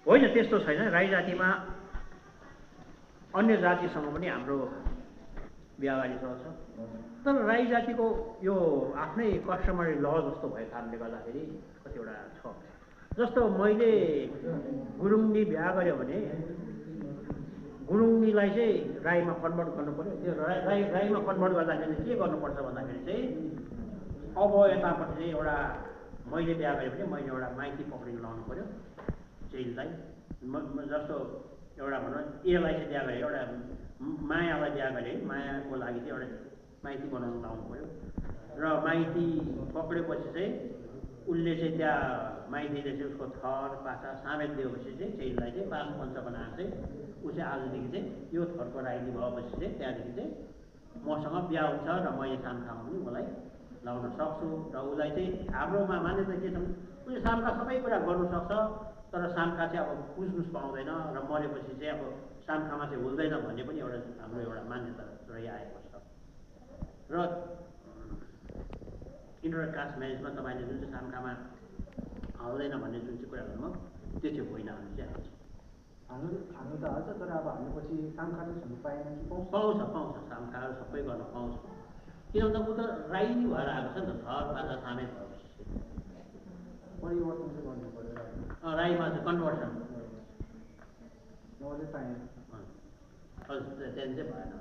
होइन त्यस्तो छैन। राई जातिमा अन्य जातिसँग पनि हाम्रो व्यवहारी चल्छ, तर राई जातिको यो आफ्नै कस्टमरी ल जस्तो भएको कारणले गर्दाखेरि कतिवटा छ। जस्तो मैले गुरुङनी बिहा गऱ्यो भने गुरुङनीलाई चाहिँ राईमा कन्भर्ट गर्नु पऱ्यो। त्यो राईमा कन्भर्ट गर्दाखेरि के गर्नुपर्छ भन्दाखेरि चाहिँ अब यतापट्टि चाहिँ एउटा मैले बिहा गरेँ भने मैले एउटा माइती पक्रिनु लाउनु पऱ्यो चेलीलाई। जस्तो एउटा भनौँ एलाई चाहिँ बिहा गरेँ, एउटा मायालाई बिहा गरेँ, मायाको लागि चाहिँ एउटा माइती बनाउनु लाउनु पऱ्यो र माइती पक्रेपछि चाहिँ उसले चाहिँ त्यहाँ माइतीले चाहिँ उसको थर पाछा सामेत दिएपछि चाहिँ चेलीलाई चाहिँ पाँच पञ्च बनाएर चाहिँ ऊ चाहिँ आजदेखि चाहिँ यो थरको राइली भएपछि चाहिँ त्यहाँदेखि चाहिँ मसँग बिहा हुन्छ र मैले सामखामा पनि मलाई लाउन सक्छु। र उसलाई चाहिँ हाम्रोमा मान्यता के छ, उसले सामखा सबै कुरा गर्नु सक्छ, तर सामखा चाहिँ अब पुज्नुस पाउँदैन र मरेपछि चाहिँ अब सामखामा चाहिँ हुँदैन भन्ने पनि एउटा हाम्रो एउटा मान्यता रहिआएको छ। र इन्टर कास्ट म्यारेजमा तपाईँले जुन चाहिँ सामखामा हाल्दैन भन्ने जुन चाहिँ कुरा गर्नुभयो त्यो चाहिँ होइन भन्ने चाहिँ आएको छ। हाल्नु त हाल्छ, तर अब हामीले पछि सामखा चाहिँ छुट्नु पाएन कि पाउँछ सामखाहरू सबै गर्न पाउँछ। किन भन्दा ऊ त राई भएर आएको छ नि त, थर पाछा सामेत भएपछि परिवर्तन चाहिँ गर्नु पऱ्यो राईमा चाहिँ कन्भर्सन पाएन। हजुर त्यहाँदेखि चाहिँ भएन।